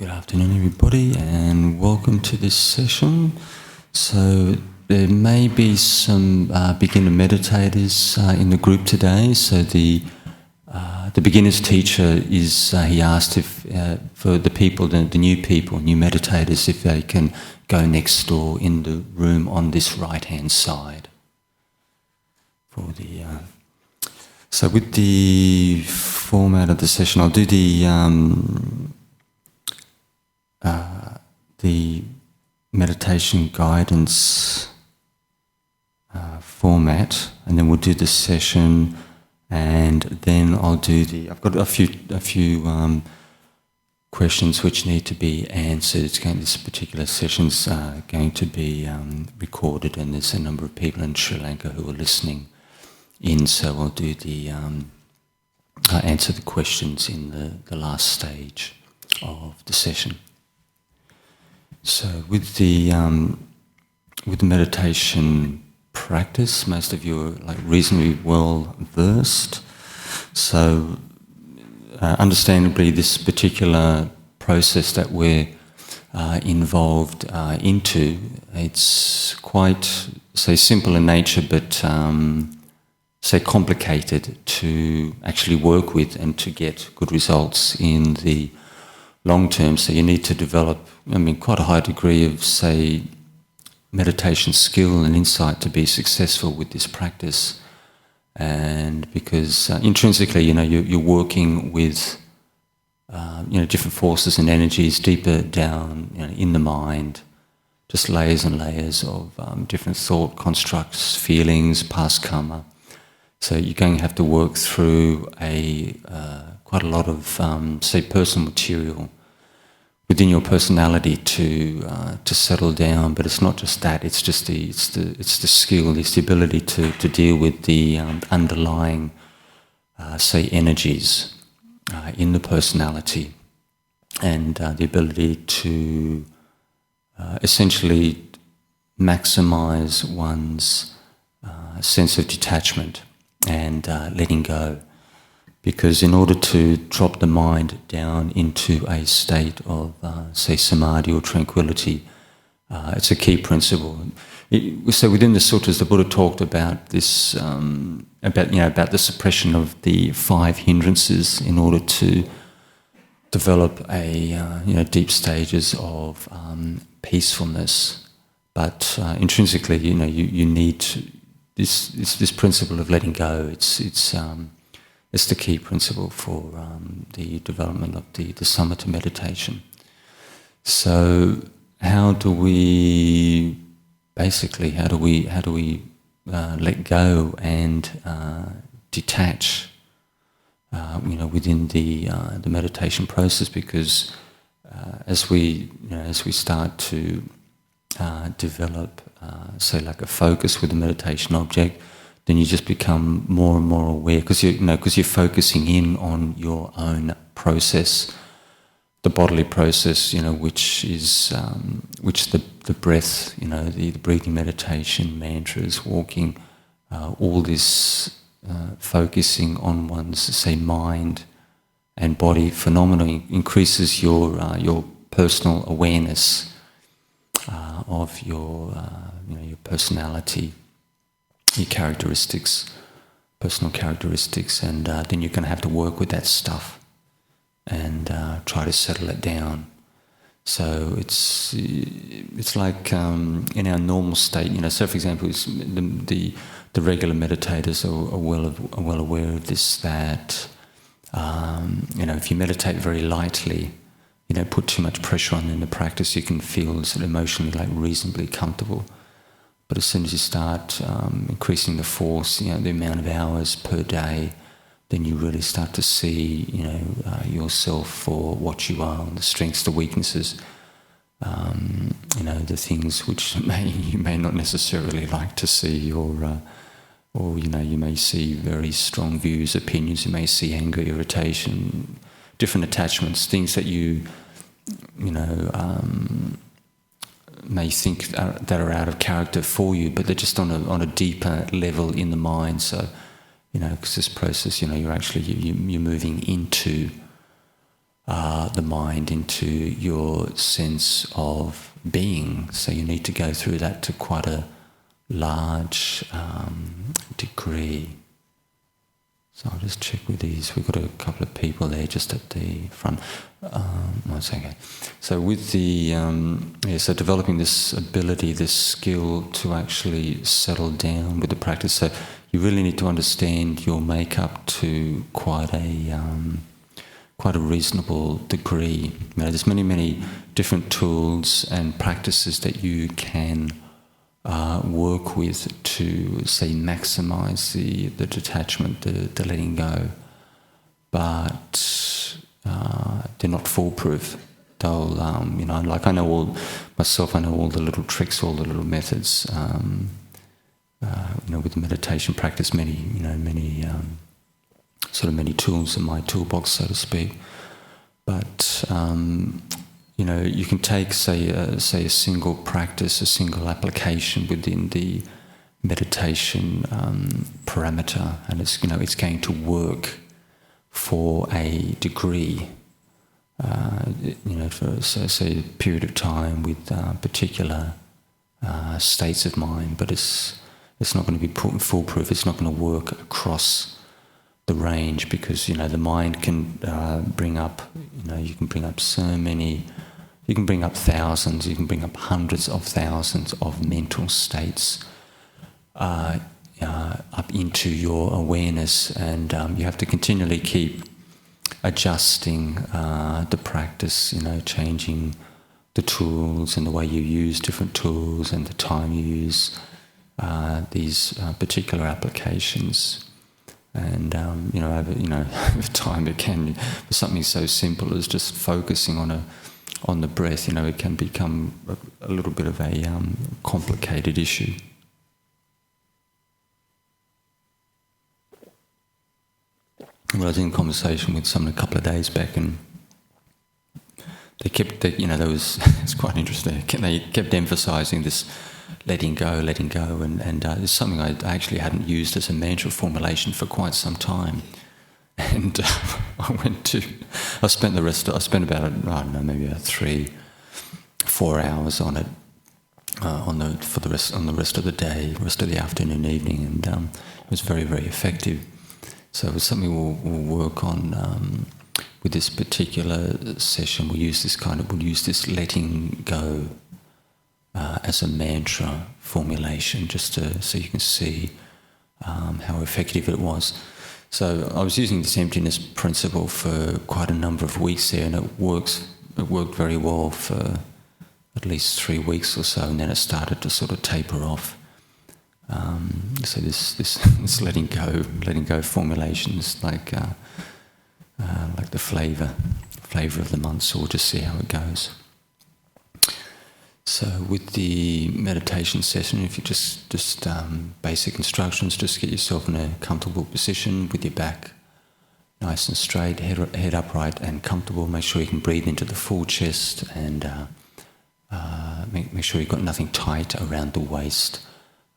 Good afternoon, everybody, and welcome to this session. So there may be some beginner meditators in the group today. So the beginner's teacher he asked if for the people, the new people, new meditators, if they can go next door in the room on this right-hand side. So with the format of the session, I'll do the meditation guidance format, and then we'll do the session, and then I'll do I've got a few questions which need to be answered. This particular session's going to be recorded, and there's a number of people in Sri Lanka who are listening in, so I'll do answer the questions in the last stage of the session. So with the meditation practice, most of you are reasonably well versed. So understandably, this particular process that we're involved into, it's quite, simple in nature, but complicated to actually work with and to get good results in the long term. So you need to develop, quite a high degree of, meditation skill and insight to be successful with this practice. And because intrinsically, you're working with, different forces and energies deeper down, in the mind, just layers and layers of different thought constructs, feelings, past karma. So you're going to have to work through quite a lot of, personal material within your personality to settle down. But it's not just that; it's just the skill, it's the ability to deal with the underlying, energies in the personality, and the ability to essentially maximize one's sense of detachment and letting go. Because in order to drop the mind down into a state of, samadhi or tranquility, it's a key principle. So within the sutras, the Buddha talked about this, about the suppression of the 5 hindrances in order to develop deep stages of peacefulness. But intrinsically, you need this principle of letting go. It's the key principle for the development of the samatha meditation. So how do we let go and detach within the meditation process? Because as we start to develop a focus with the meditation object, then you just become more and more aware, because you're focusing in on your own process, the bodily process, which is the breath, the breathing meditation, mantras, walking, all this focusing on one's mind and body phenomenon increases your personal awareness of your personality, your characteristics, personal characteristics, and then you're going to have to work with that stuff and try to settle it down. So it's like in our normal state, So, for example, the regular meditators are well aware of this. That if you meditate very lightly, you don't put too much pressure on in the practice, you can feel emotionally reasonably comfortable. But as soon as you start increasing the force, the amount of hours per day, then you really start to see, yourself for what you are, the strengths, the weaknesses, the things which you may not necessarily like to see, or you may see very strong views, opinions. You may see anger, irritation, different attachments, things that you may think that are out of character for you, but they're just on a deeper level in the mind. So, because this process, you're actually you're moving into the mind into your sense of being. So you need to go through that to quite a large degree. So I'll just check with these. We've got a couple of people there just at the front. That's okay. So with the so developing this ability, this skill to actually settle down with the practice. So you really need to understand your makeup to quite a reasonable degree. You know, there's many different tools and practices that you can work with to, say, maximize the detachment, the letting go, but they're not foolproof. They'll, like I know all the little tricks, all the little methods, with the meditation practice, many tools in my toolbox, so to speak. But you can take, say a single practice, a single application within the meditation parameter, and it's going to work for a degree. For say a period of time with particular states of mind, but it's not going to be foolproof. It's not going to work across the range, because the mind can bring up. You can bring up so many. You can bring up thousands. You can bring up hundreds of thousands of mental states up into your awareness, and you have to continually keep adjusting the practice. Changing the tools and the way you use different tools and the time you use these particular applications. And over time, it can, for something so simple as just focusing on the breath, it can become a little bit of a complicated issue. Well, I was in conversation with someone a couple of days back, and it's quite interesting. They kept emphasising this letting go, and it's something I actually hadn't used as a mantra formulation for quite some time. And I spent about, maybe 3-4 hours on it, on the rest of the day, rest of the afternoon, evening, and it was very, very effective. So it was something we'll work on with this particular session. We'll use this letting go as a mantra formulation, just so you can see how effective it was. So I was using this emptiness principle for quite a number of weeks there, and it worked very well for at least 3 weeks or so, and then it started to sort of taper off. So this letting go formulations, like the flavour of the month. So we'll just see how it goes. So with the meditation session, if you just basic instructions, just get yourself in a comfortable position with your back nice and straight, head upright and comfortable. Make sure you can breathe into the full chest, and make sure you've got nothing tight around the waist,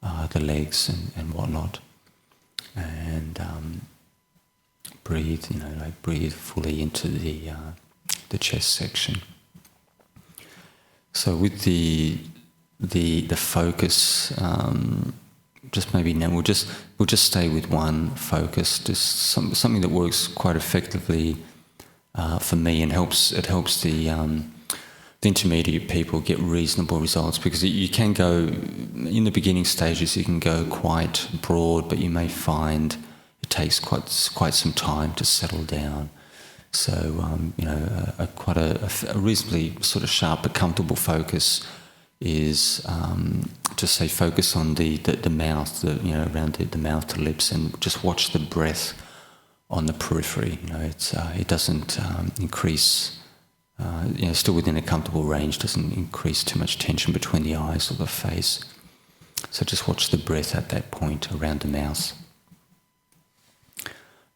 the legs and whatnot. And breathe fully into the chest section. So with the focus, just maybe now we'll just stay with one focus, just something that works quite effectively for me, and it helps the intermediate people get reasonable results, because you can go in the beginning stages. You can go quite broad, but you may find it takes quite some time to settle down. So, quite a reasonably sort of sharp but comfortable focus is to say focus on the mouth, around the mouth to lips, and just watch the breath on the periphery. It doesn't increase, still within a comfortable range, doesn't increase too much tension between the eyes or the face. So just watch the breath at that point around the mouth.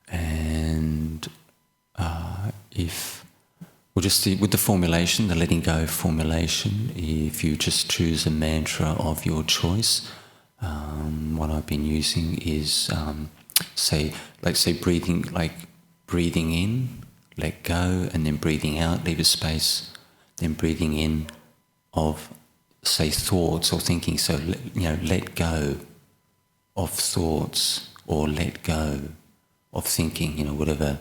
And with the formulation, the letting go formulation, if you just choose a mantra of your choice, what I've been using is, breathing in let go, and then breathing out, leave a space, then breathing in of, say, thoughts or thinking. So, let go of thoughts or let go of thinking, whatever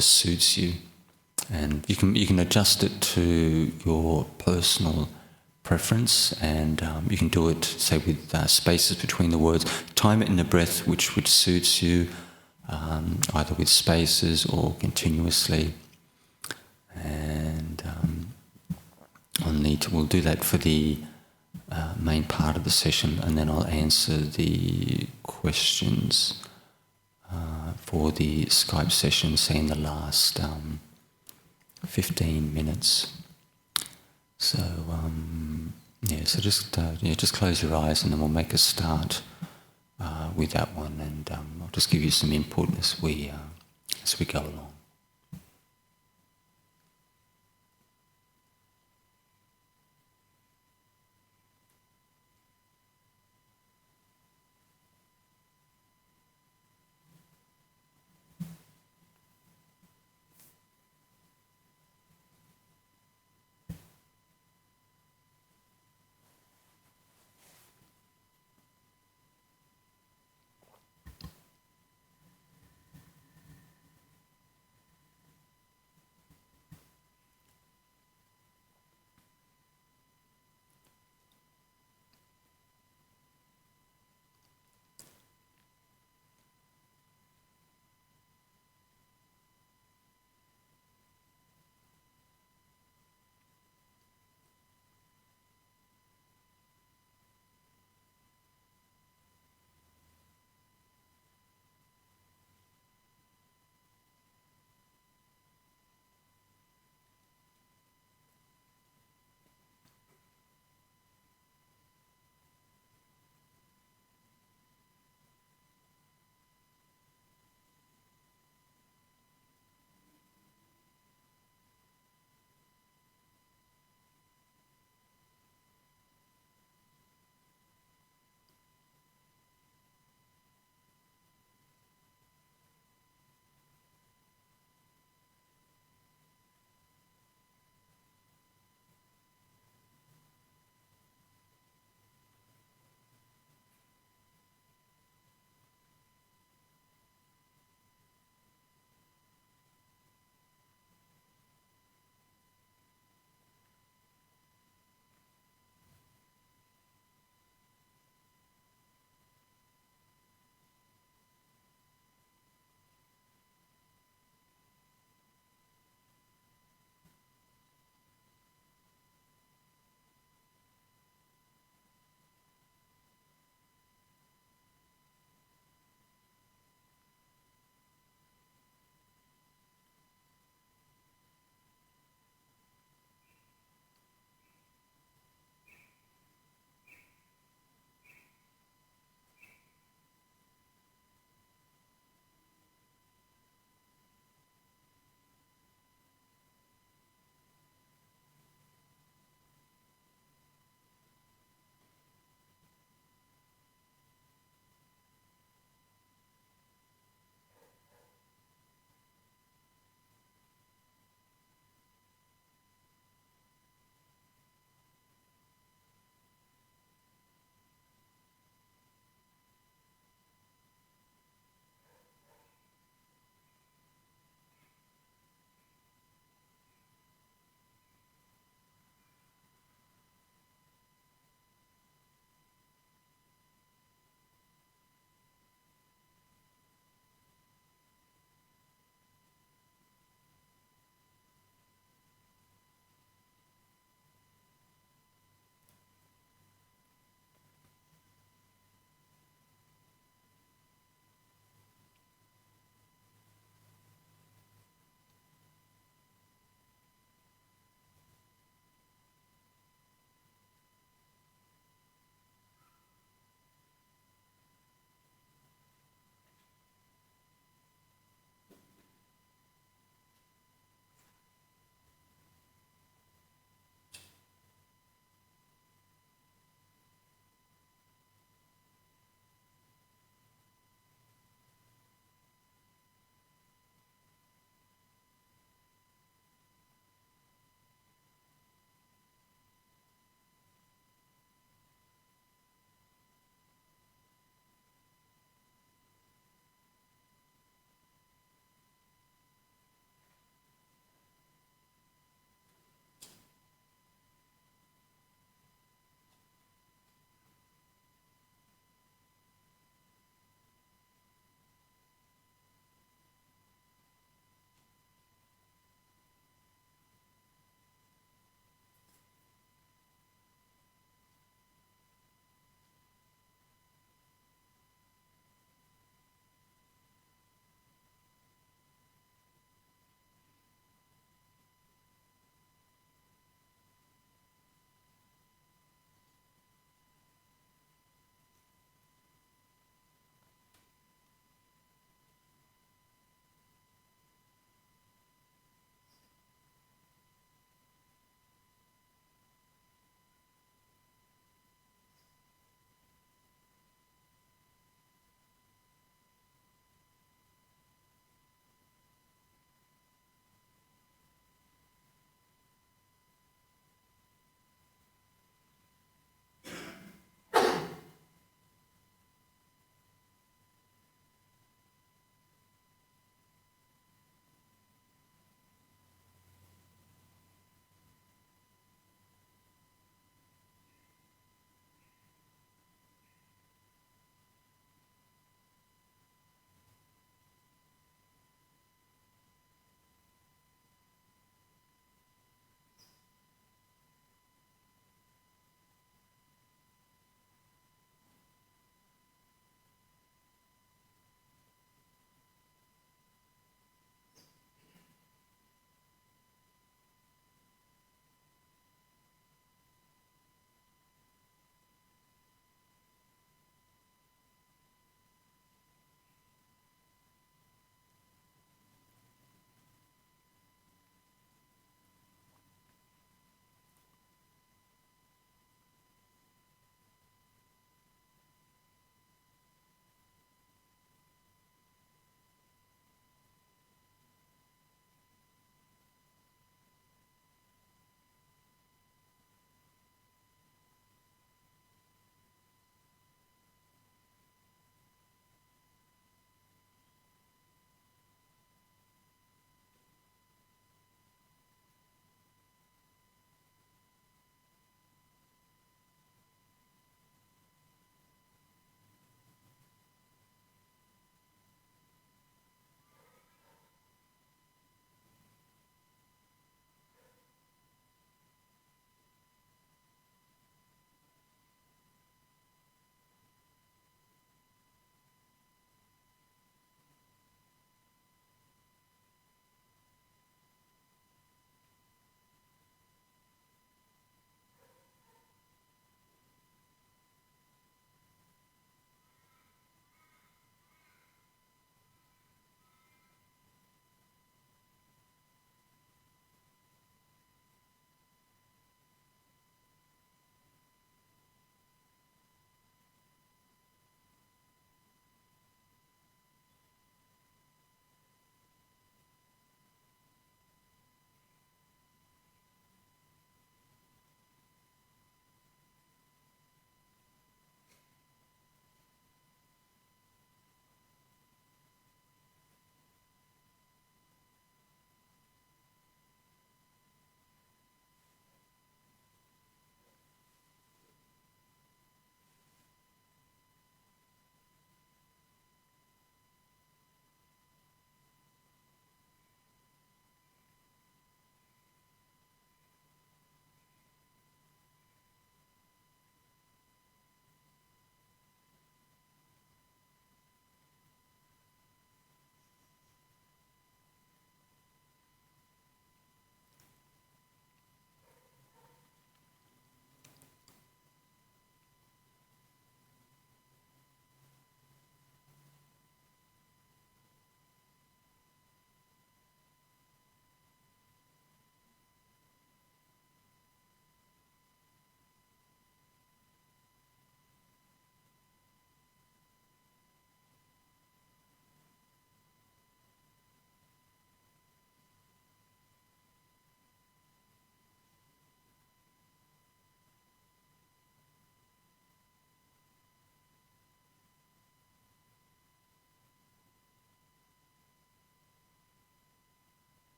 suits you. And you can adjust it to your personal preference, and you can do it, say, with spaces between the words. Time it in the breath which suits you, either with spaces or continuously. And we'll do that for the main part of the session, and then I'll answer the questions for the Skype session, say in the last 15 minutes. So so just close your eyes, and then we'll make a start with that one, and I'll just give you some input as we go along.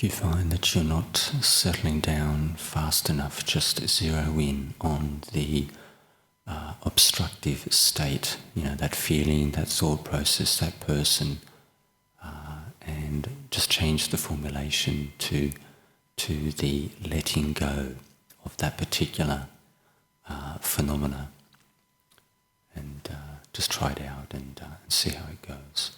If you find that you're not settling down fast enough, just zero in on the obstructive state, that feeling, that thought process, that person, and just change the formulation to the letting go of that particular phenomena, and just try it out and see how it goes.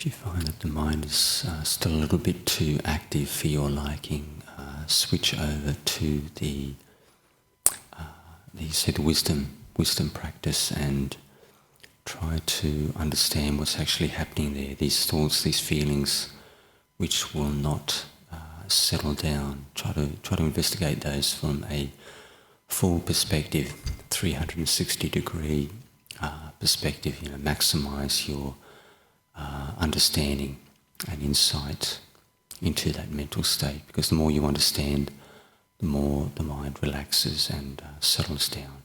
If you find that the mind is still a little bit too active for your liking, switch over to the wisdom practice and try to understand what's actually happening there. These thoughts, these feelings, which will not settle down. Try to investigate those from a full perspective, 360-degree perspective. Maximize your understanding and insight into that mental state, because the more you understand, the more the mind relaxes and settles down.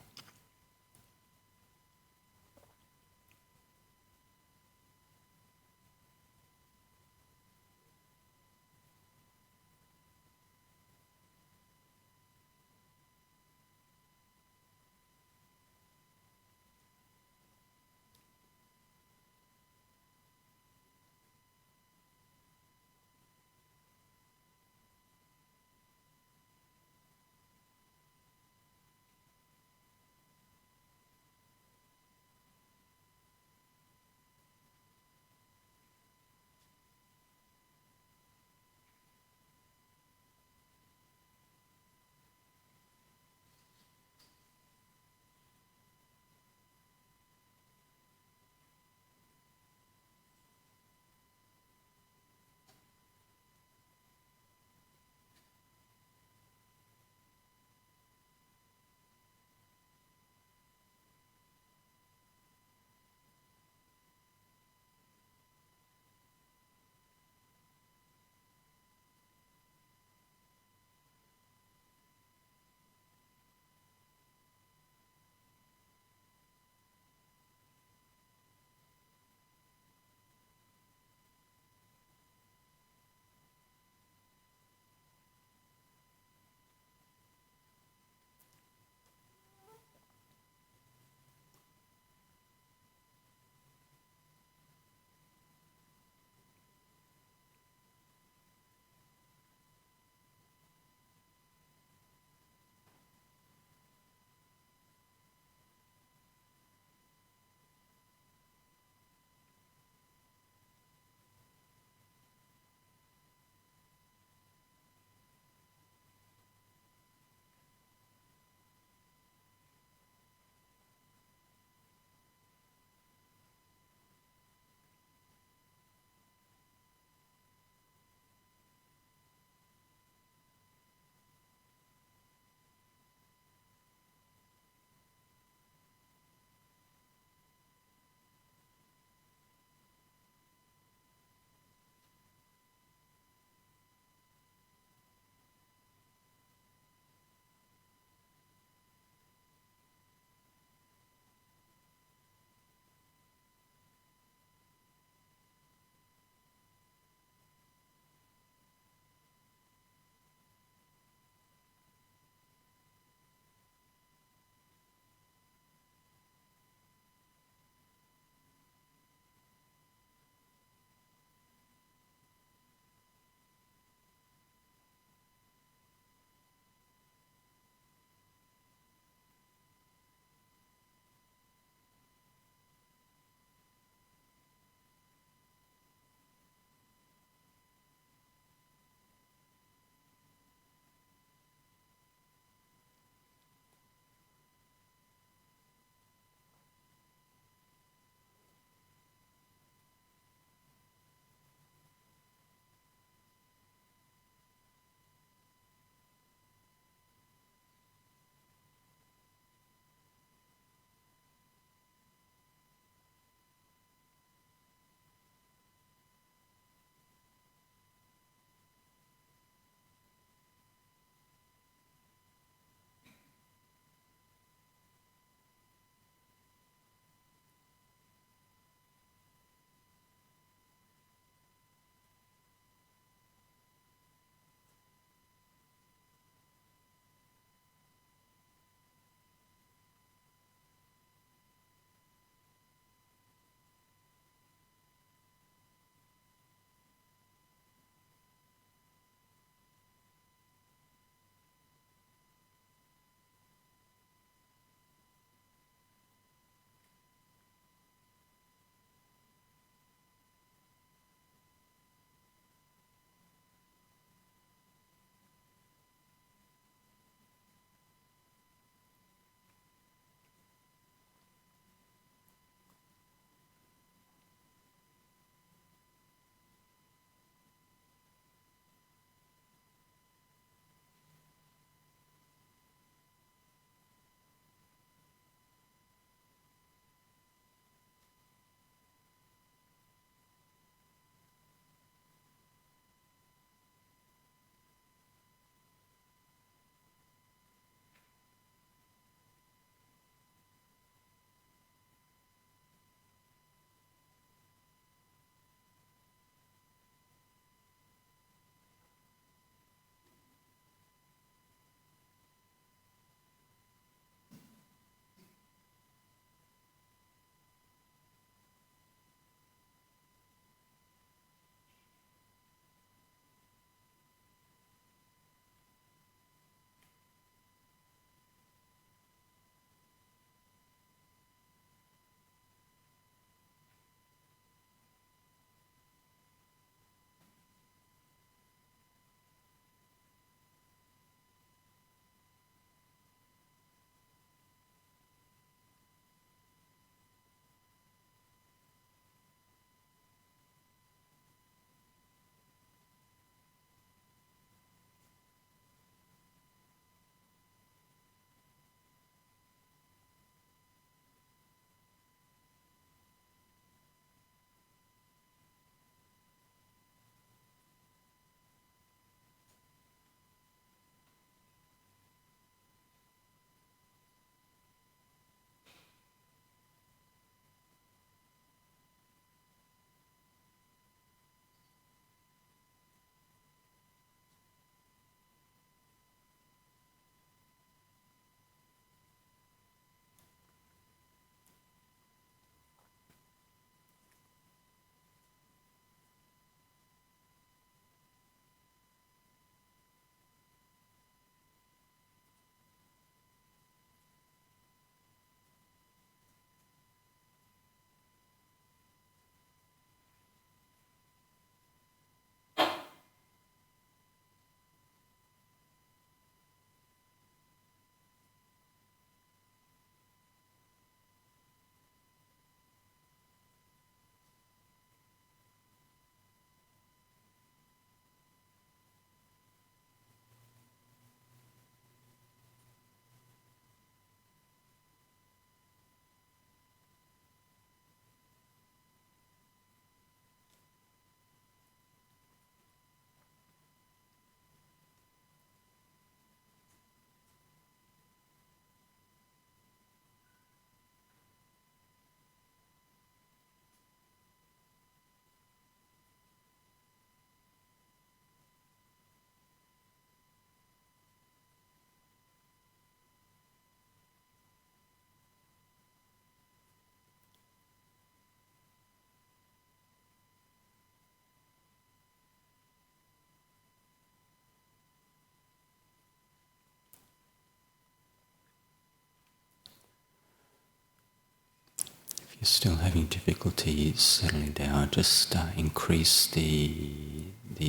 you're still having difficulty settling down, just increase the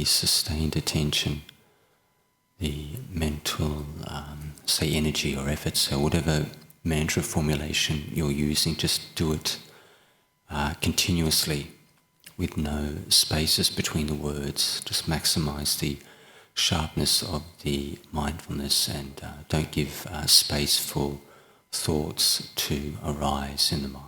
sustained attention, the mental, say, energy or effort. So whatever mantra formulation you're using, just do it continuously with no spaces between the words. Just maximize the sharpness of the mindfulness and don't give space for thoughts to arise in the mind.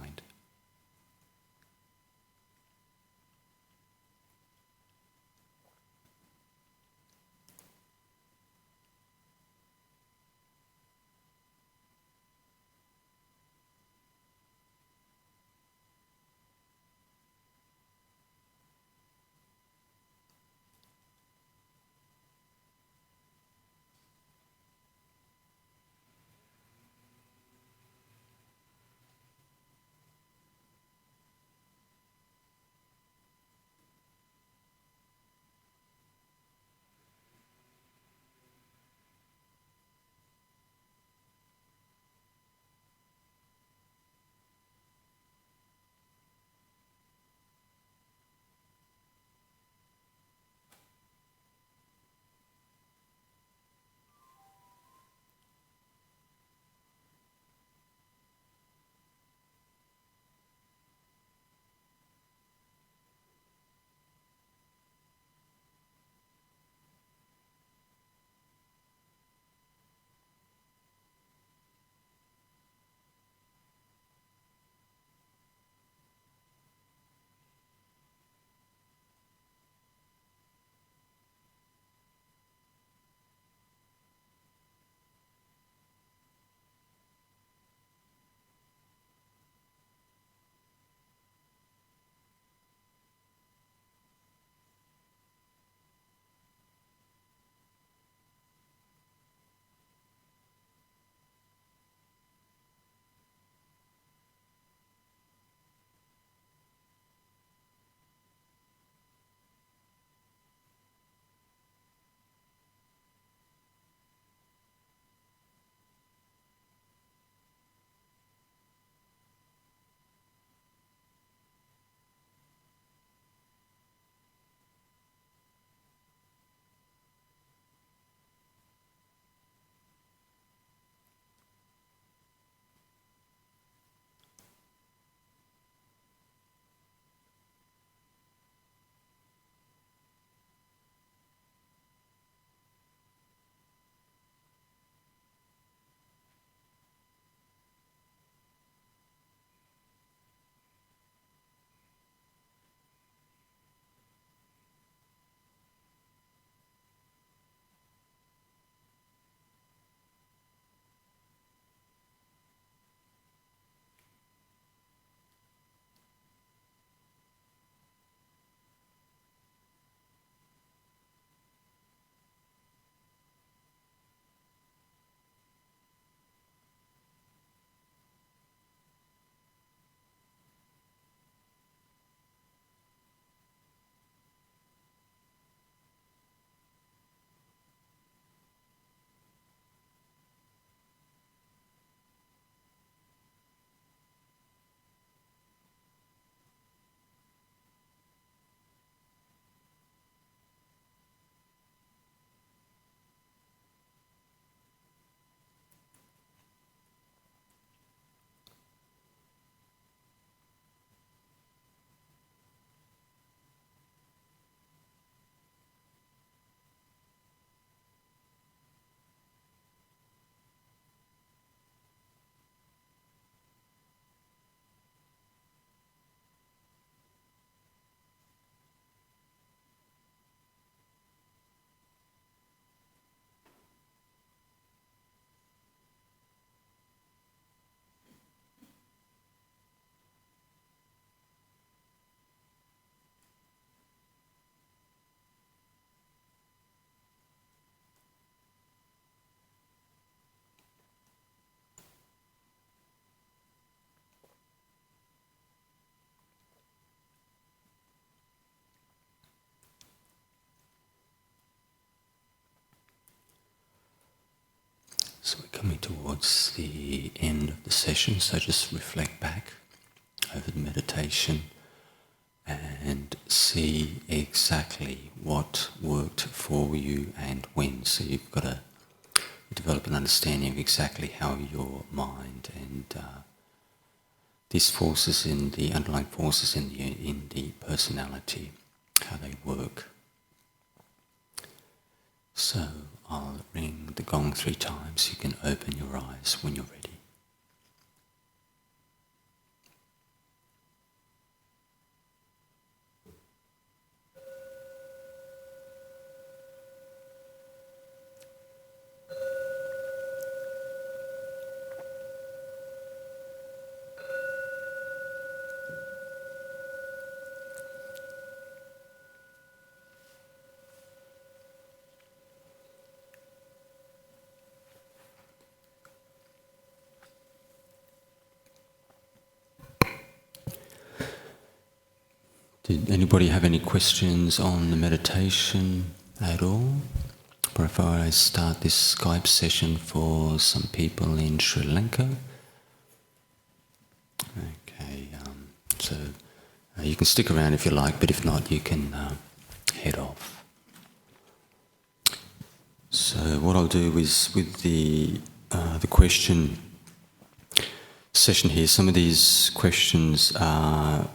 So we're coming towards the end of the session, so just reflect back over the meditation and see exactly what worked for you and when. So you've got to develop an understanding of exactly how your mind and these forces in the underlying forces in the personality, how they work. So I'll ring the gong 3 times. You can open your eyes when you're ready. Did anybody have any questions on the meditation at all? Before I start this Skype session for some people in Sri Lanka. Okay, so you can stick around if you like, but if not, you can head off. So what I'll do is with the question session here, some of these questions are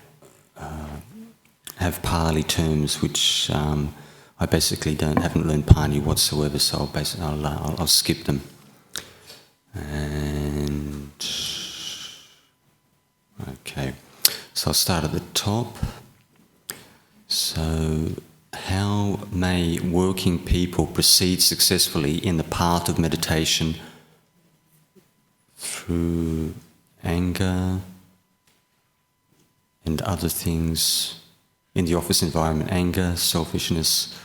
have Pali terms which I basically haven't learned Pali whatsoever, so I'll skip them. And okay, so I'll start at the top. So, how may working people proceed successfully in the path of meditation through anger and other things in the office environment? Anger, selfishness,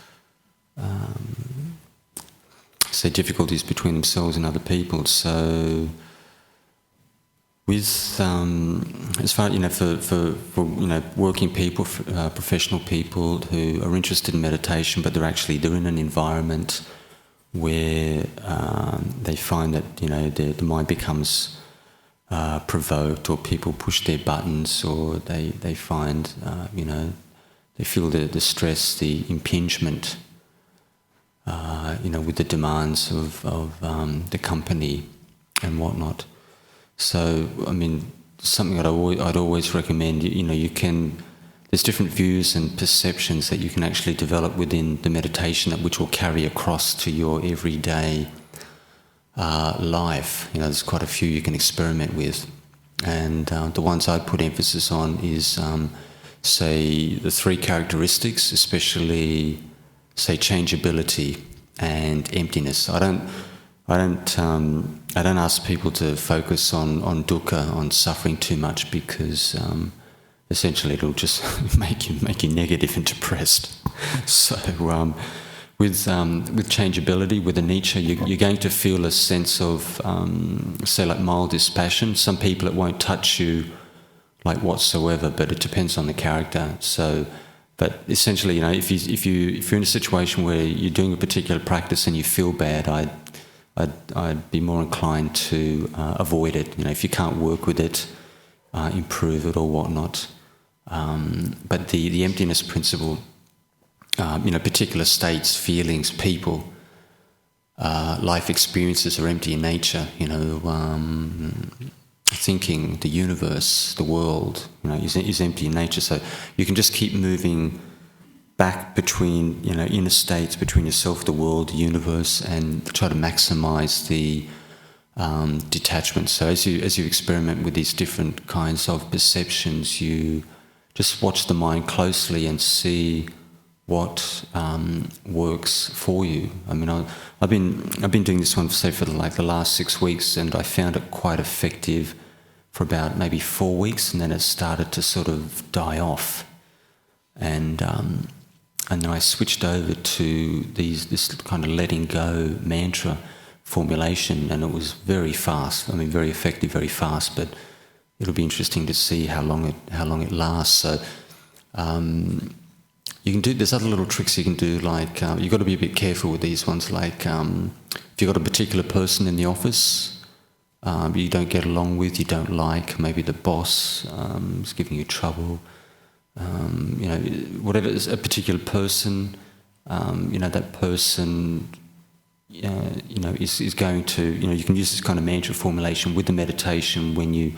say difficulties between themselves and other people. So, with as far for working people, professional people who are interested in meditation, but they're in an environment where they find that the mind becomes provoked, or people push their buttons, or they find they feel the stress, the impingement, with the demands of the company and whatnot. So, I mean, something that I'd always recommend, there's different views and perceptions that you can actually develop within the meditation which will carry across to your everyday life. There's quite a few you can experiment with. And the ones I'd put emphasis on is, say, the 3 characteristics, especially, say, changeability and emptiness. I don't ask people to focus on dukkha, on suffering too much, because essentially it'll just make you negative and depressed. So with changeability, with anicca, you're going to feel a sense of say like mild dispassion. Some people it won't touch you like whatsoever, but it depends on the character. So, but essentially, if you're in a situation where you're doing a particular practice and you feel bad, I'd be more inclined to avoid it. If you can't work with it, improve it or whatnot. But the emptiness principle, particular states, feelings, people, life experiences are empty in nature. Thinking, the universe, the world, is empty in nature. So you can just keep moving back between, inner states, between yourself, the world, the universe, and try to maximize the detachment. So as you experiment with these different kinds of perceptions, you just watch the mind closely and see what works for you. I mean, I've been doing this one, say, for the last 6 weeks, and I found it quite effective for about maybe 4 weeks, and then it started to sort of die off. And then I switched over to this kind of letting go mantra formulation, and it was very fast. I mean, very effective, very fast. But it'll be interesting to see how long it lasts. So you can do. There's other little tricks you can do. Like you've got to be a bit careful with these ones. Like if you've got a particular person in the office, you don't get along with, you don't like, maybe the boss is giving you trouble, whatever is a particular person, that person, is going to, you can use this kind of mantra formulation with the meditation when you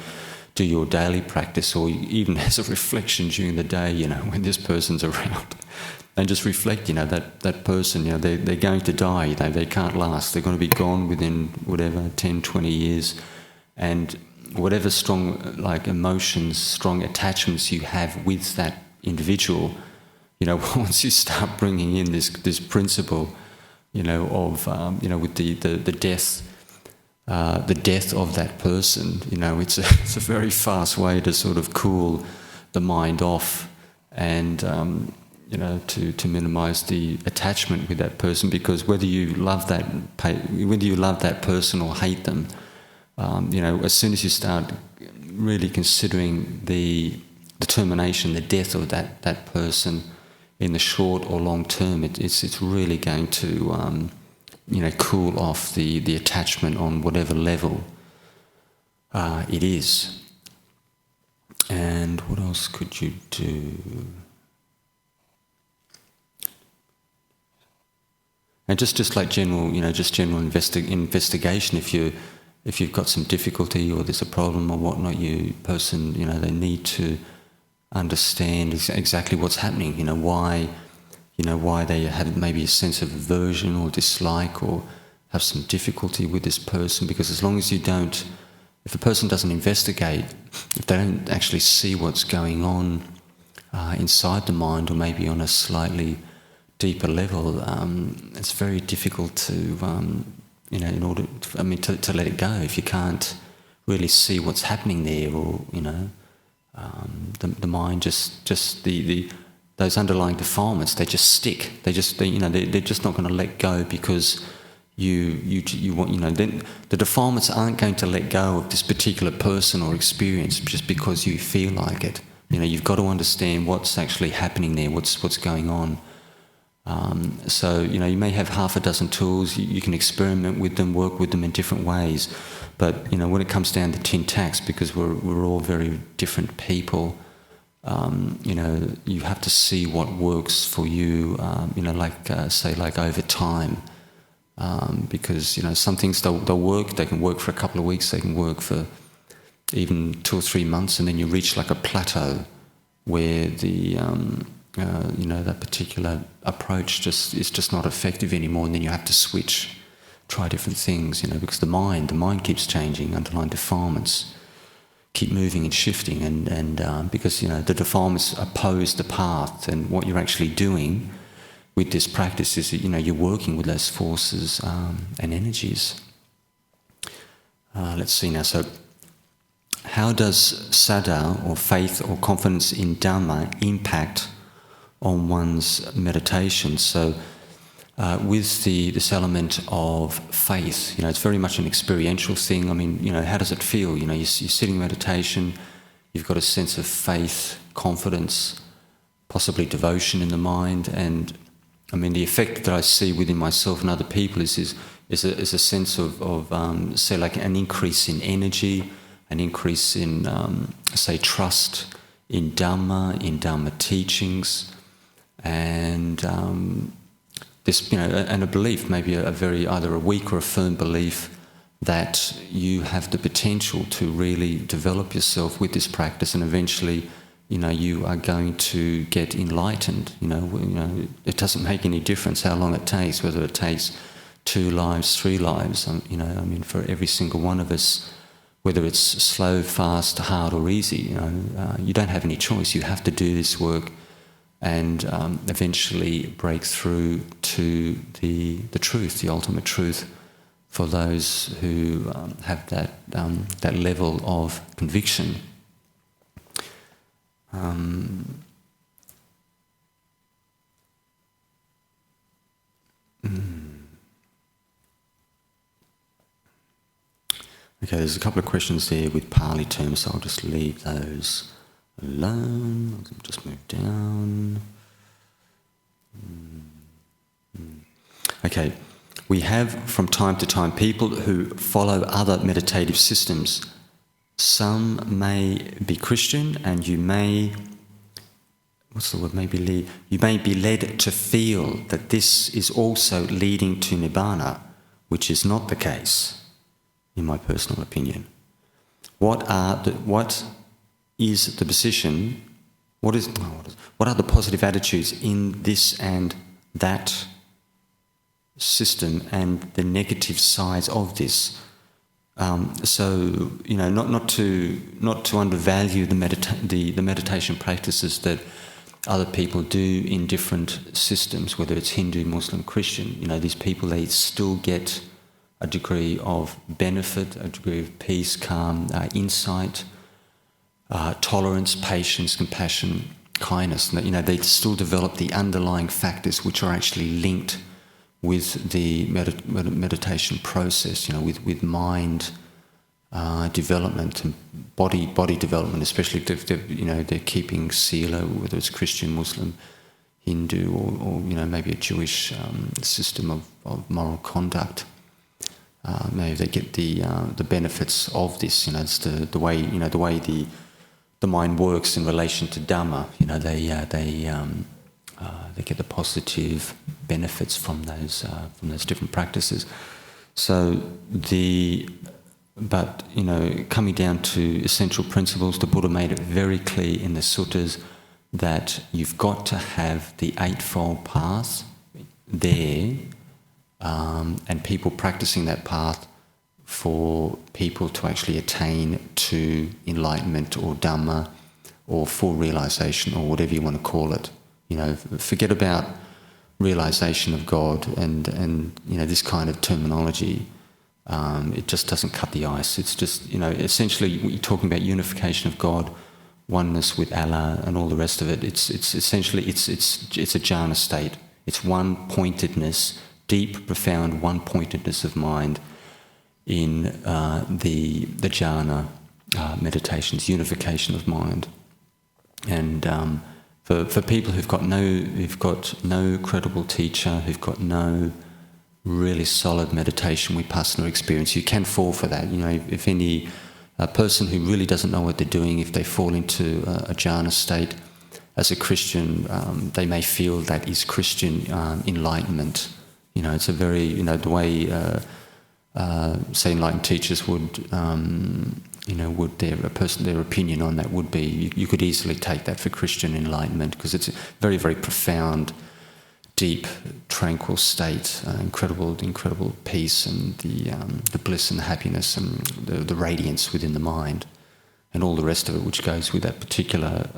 do your daily practice, or even as a reflection during the day, when this person's around. And just reflect, that person, they're going to die, they can't last, they're going to be gone within whatever, 10, 20 years. And whatever strong emotions, strong attachments you have with that individual, once you start bringing in this principle, of, with the death of that person, it's a very fast way to sort of cool the mind off and, to minimise the attachment with that person, because whether you love that person or hate them, as soon as you start really considering the termination, the death of that person in the short or long term, it's really going to cool off the attachment on whatever level it is. And what else could you do? And just like general investigation. If you've got some difficulty or there's a problem or whatnot, they need to understand exactly what's happening. Why they have maybe a sense of aversion or dislike or have some difficulty with this person. Because as long as if a person doesn't investigate, if they don't actually see what's going on inside the mind, or maybe on a slightly deeper level, it's very difficult to, to let it go. If you can't really see what's happening there, or the mind just those underlying defilements, they just stick. They're just not going to let go, because you want, then the defilements aren't going to let go of this particular person or experience just because you feel like it. You've got to understand what's actually happening there, what's going on. So you may have half a dozen tools, you can experiment with them, work with them in different ways, but when it comes down to tin tacks, because we're all very different people, you have to see what works for you, like over time, because some things they'll work, they can work for a couple of weeks, they can work for even 2 or 3 months, and then you reach like a plateau where that particular approach is just not effective anymore, and then you have to switch, try different things, because the mind keeps changing, underlying defilements keep moving and shifting, and because the defilements oppose the path, and what you're actually doing with this practice is that you're working with those forces and energies. Let's see now. So, how does saddha, or faith or confidence in Dhamma, impact on one's meditation? So with this element of faith, it's very much an experiential thing. I mean, how does it feel? You're sitting in meditation, you've got a sense of faith, confidence, possibly devotion in the mind, and I mean, the effect that I see within myself and other people is a sense of say, like an increase in energy, an increase in, say, trust in Dhamma teachings, and this, and a belief, maybe either a weak or a firm belief that you have the potential to really develop yourself with this practice, and eventually, you are going to get enlightened. It doesn't make any difference how long it takes, whether it takes 2 lives, 3 lives. For every single one of us, whether it's slow, fast, hard, or easy, you don't have any choice. You have to do this work and eventually break through to the truth, the ultimate truth, for those who have that level of conviction. Okay, there's a couple of questions there with Pali terms, so I'll just leave those alone. I'll just move down. Okay, we have from time to time people who follow other meditative systems. Some may be Christian, and you may, you may be led to feel that this is also leading to Nibbana, which is not the case, in my personal opinion. What is the position? What are the positive attitudes in this and that system, and the negative sides of this? So not to undervalue the meditation practices that other people do in different systems, whether it's Hindu, Muslim, Christian. These people, they still get a degree of benefit, a degree of peace, calm, insight, tolerance, patience, compassion, kindness. They still develop the underlying factors which are actually linked with the meditation process. With mind development and body development, especially if they're keeping sila, whether it's Christian, Muslim, Hindu, or maybe a Jewish system of moral conduct. Maybe they get the benefits of this. It's the way the mind works in relation to Dhamma. They get the positive benefits from those different practices. But coming down to essential principles, the Buddha made it very clear in the suttas that you've got to have the Eightfold Path there, and people practicing that path for people to actually attain to enlightenment or Dhamma or full realization, or whatever you want to call it. Forget about realization of God and this kind of terminology. It just doesn't cut the ice. It's just, essentially you're talking about unification of God, oneness with Allah, and all the rest of it. It's essentially it's a jhana state. It's one-pointedness, deep, profound one-pointedness of mind in the jhana meditations, unification of mind. And for people who've got no credible teacher, who've got no really solid meditation vipassana experience, you can fall for that. If any person who really doesn't know what they're doing, if they fall into a jhana state as a Christian, they may feel that is Christian enlightenment. It's a very, the way say enlightened teachers would their opinion on that would be, you could easily take that for Christian enlightenment, because it's a very, very profound, deep, tranquil state, incredible peace, and the bliss and the happiness and the radiance within the mind, and all the rest of it which goes with that particular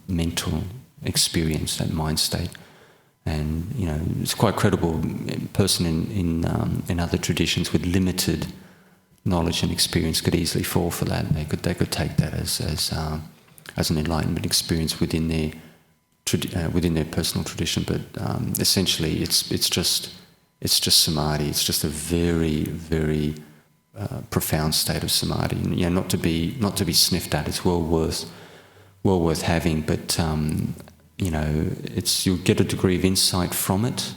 mental experience, that mind state. And it's quite credible. A person in other traditions with limited knowledge and experience could easily fall for that. They could take that as an enlightenment experience within their personal tradition. But essentially, it's just samadhi. It's just a very, very profound state of samadhi. Not to be sniffed at. It's well worth having. But you'll get a degree of insight from it.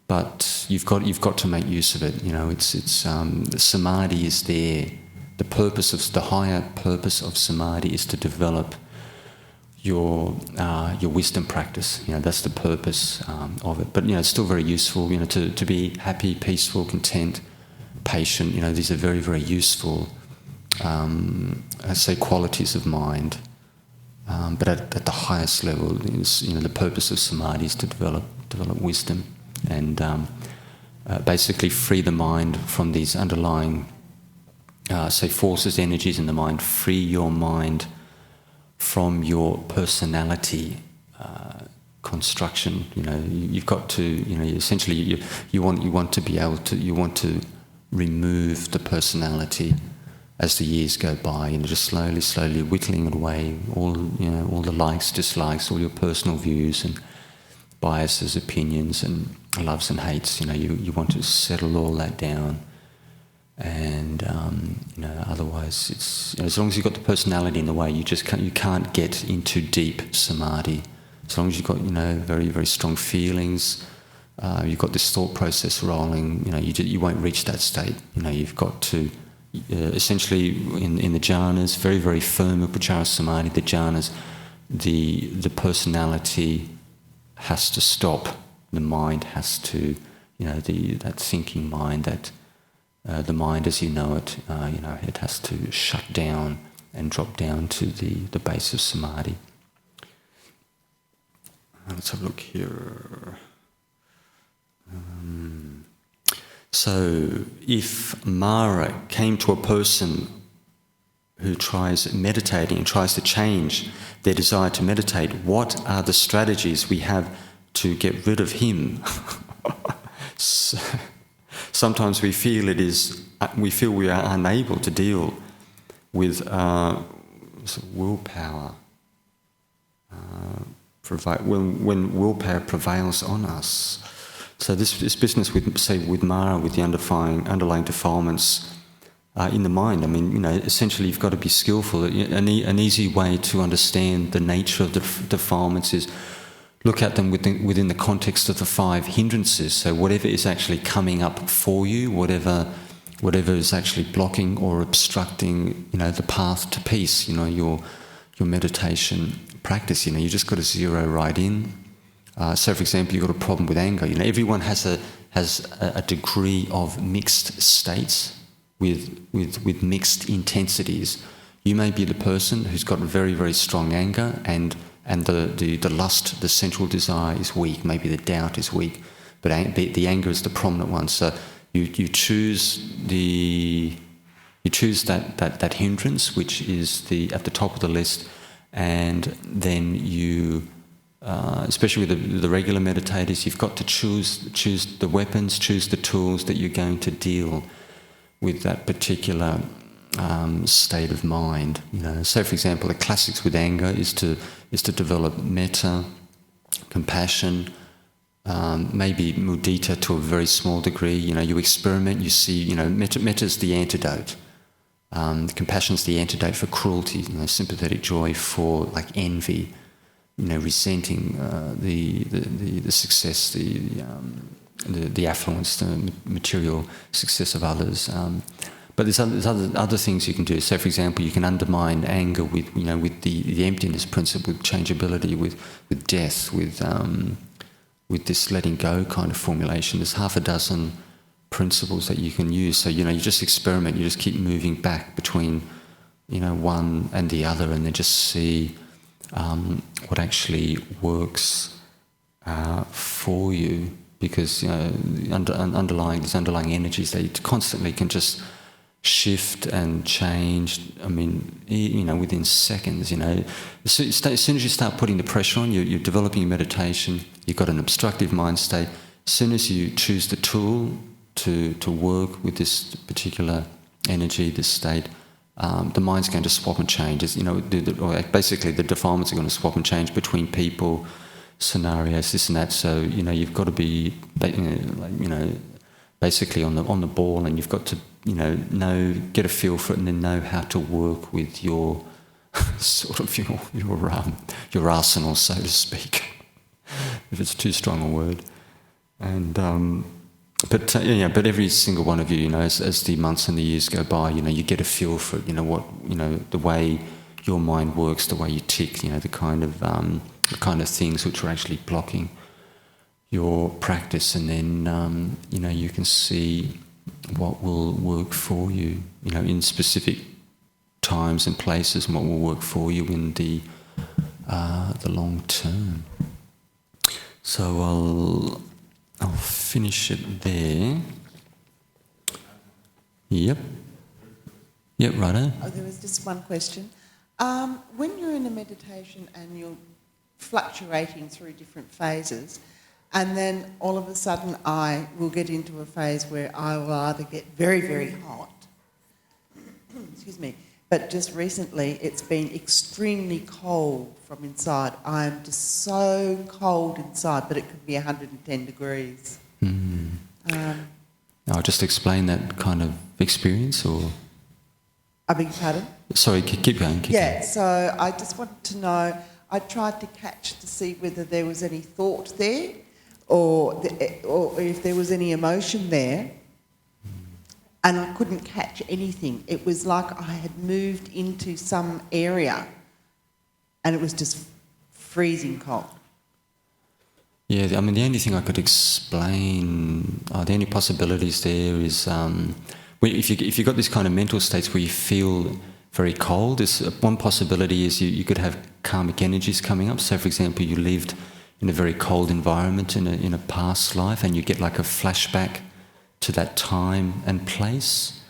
But you've got to make use of it. The samadhi is there. The higher purpose of samadhi is to develop your wisdom practice. That's the purpose of it. But it's still very useful. To be happy, peaceful, content, patient. These are very, very useful. I'd say qualities of mind. But at the highest level, the purpose of samadhi is to develop wisdom. And basically free the mind from these underlying, forces, energies in the mind. Free your mind from your personality construction. You've got to, essentially, you want to be able to, you want to remove the personality as the years go by. Just slowly whittling it away. All the likes, dislikes, all your personal views and biases, opinions, and loves and hates. You want to settle all that down, and otherwise, it's as long as you've got the personality in the way, you can't get into deep samadhi. As long as you've got very, very strong feelings, you've got this thought process rolling, you won't reach that state. You've got to, essentially in the jhanas, very, very firm upachara samadhi, the jhanas, the personality has to stop. The mind has to, that thinking mind, that the mind as you know it, it has to shut down and drop down to the base of samadhi. Let's have a look here. So if Mara came to a person who tries meditating and tries to change their desire to meditate, what are the strategies we have to get rid of him? So, sometimes we feel we are unable to deal with willpower. When willpower prevails on us. So this business with Mara, with the underlying defilements in the mind, essentially you've got to be skillful. An easy way to understand the nature of the defilements is look at them within the context of the 5 hindrances. So whatever is actually coming up for you, whatever is actually blocking or obstructing, the path to peace, your meditation practice, you just got to zero right in. So, for example, you've got a problem with anger. Everyone has a degree of mixed states with mixed intensities. You may be the person who's got very, very strong anger, and the lust, the sensual desire is weak. Maybe the doubt is weak, but the anger is the prominent one. So you choose that hindrance, which is at the top of the list, and then you. Especially with the regular meditators, you've got to choose the weapons, choose the tools that you're going to deal with that particular state of mind. So, for example, the classics with anger is to develop metta, compassion, maybe mudita to a very small degree. You experiment, you see. Metta is the antidote. Compassion is the antidote for cruelty. Sympathetic joy for like envy. Resenting the success, the affluence, the material success of others. But there's other things you can do. So, for example, you can undermine anger with the emptiness principle, with changeability, with death, with this letting go kind of formulation. There's half a dozen principles that you can use. So you just experiment. You just keep moving back between one and the other, and then just see. What actually works for you, because these underlying energies, they constantly can just shift and change. Within seconds. As soon as you start putting the pressure on, you're developing your meditation. You've got an obstructive mind state. As soon as you choose the tool to work with this particular energy, this state. The mind's going to swap and change. Basically, the defilements are going to swap and change between people, scenarios, this and that. So you've got to be, basically on the ball, and you've got to get a feel for it, and then know how to work with your sort of your arsenal, so to speak, if it's too strong a word, and. But every single one of you, as the months and the years go by, you get a feel for it. The way your mind works, the way you tick. The kind of things which are actually blocking your practice, and then you can see what will work for you. In specific times and places, and what will work for you in the long term. So I'll finish it there. Yep, righto. There was just one question. When you're in a meditation and you're fluctuating through different phases, and then all of a sudden I will get into a phase where I will either get very, very hot, excuse me, but just recently it's been extremely cold from inside. I'm just so cold inside, but it could be 110 degrees. I'll just explain that kind of experience, or... I beg your pardon? Sorry, keep going. So I just wanted to know, I tried to catch to see whether there was any thought there, or if there was any emotion there, and I couldn't catch anything. It was like I had moved into some area and it was just freezing cold. Yeah, I mean, the only thing I could explain, the only possibilities there is, if you've got this kind of mental states where you feel very cold, one possibility is you could have karmic energies coming up. So, for example, you lived in a very cold environment in a past life, and you get like a flashback to that time and place.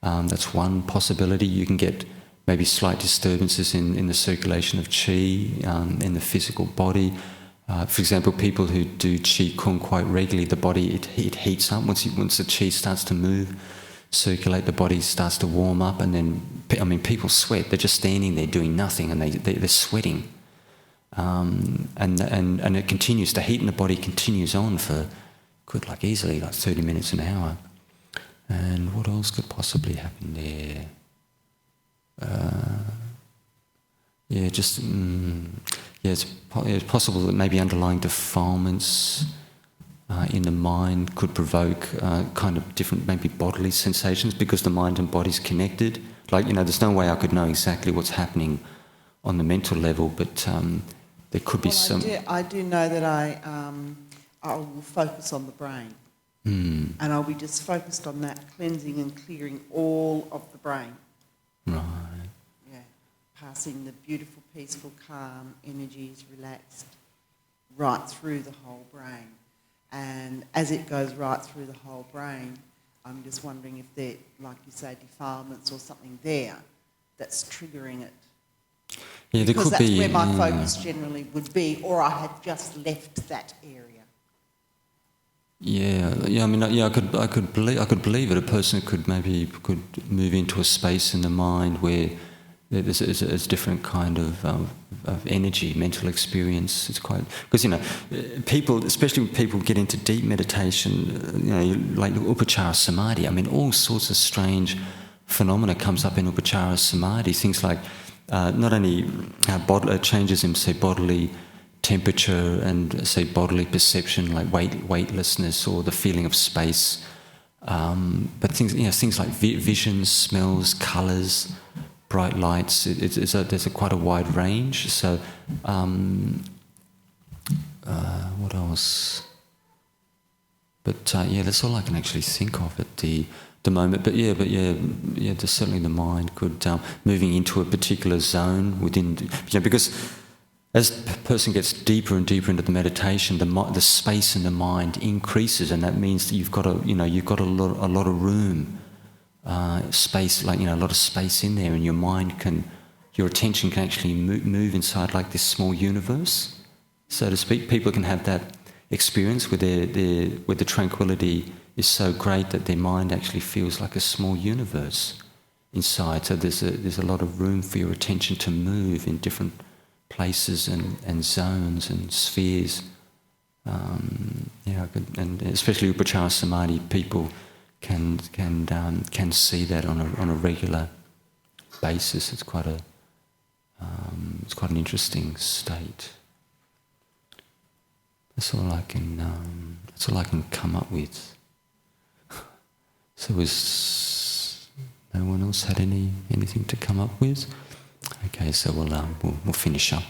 That's one possibility. You can get maybe slight disturbances in the circulation of qi in the physical body. For example, people who do qi kung quite regularly, the body it heats up once the qi starts to move, circulate. The body starts to warm up, and then people sweat. They're just standing there doing nothing, and they're sweating, and it continues. The heat in the body continues on for easily 30 minutes, an hour. And what else could possibly happen there? It's possible that maybe underlying defilements in the mind could provoke kind of different, maybe bodily sensations, because the mind and body's connected. There's no way I could know exactly what's happening on the mental level, but there could be some. I do know that I will focus on the brain, and I'll be just focused on that, cleansing and clearing all of the brain. Right. Yeah, passing the beautiful, peaceful, calm energies, relaxed, right through the whole brain. And as it goes right through the whole brain, I'm just wondering if there, like you say, defilements or something there that's triggering it. Yeah, there because could be. Because that's where my focus generally would be, or I have just left that area. I could believe it. A person could move into a space in the mind where there's a different kind of energy, mental experience. It's quite, because people, especially when people get into deep meditation, like Upachara Samadhi. All sorts of strange phenomena comes up in Upachara Samadhi. Things like not only changes in, say, bodily temperature and, say, bodily perception, like weightlessness or the feeling of space, but things like visions, smells, colours, bright lights. There's quite a wide range. So, what else? But that's all I can actually think of at the moment. But certainly the mind could moving into a particular zone within, because as the person gets deeper and deeper into the meditation, the space in the mind increases, and that means that you've got a lot of room, space, a lot of space in there, and your attention can actually move inside like this small universe, so to speak. People can have that experience where the tranquility is so great that their mind actually feels like a small universe inside. So there's a lot of room for your attention to move in different places and zones and spheres. And especially Upachara Samadhi, people can see that on a regular basis. It's quite an interesting state. That's all I can come up with. So, has no one else had anything to come up with? Okay, so we'll finish up.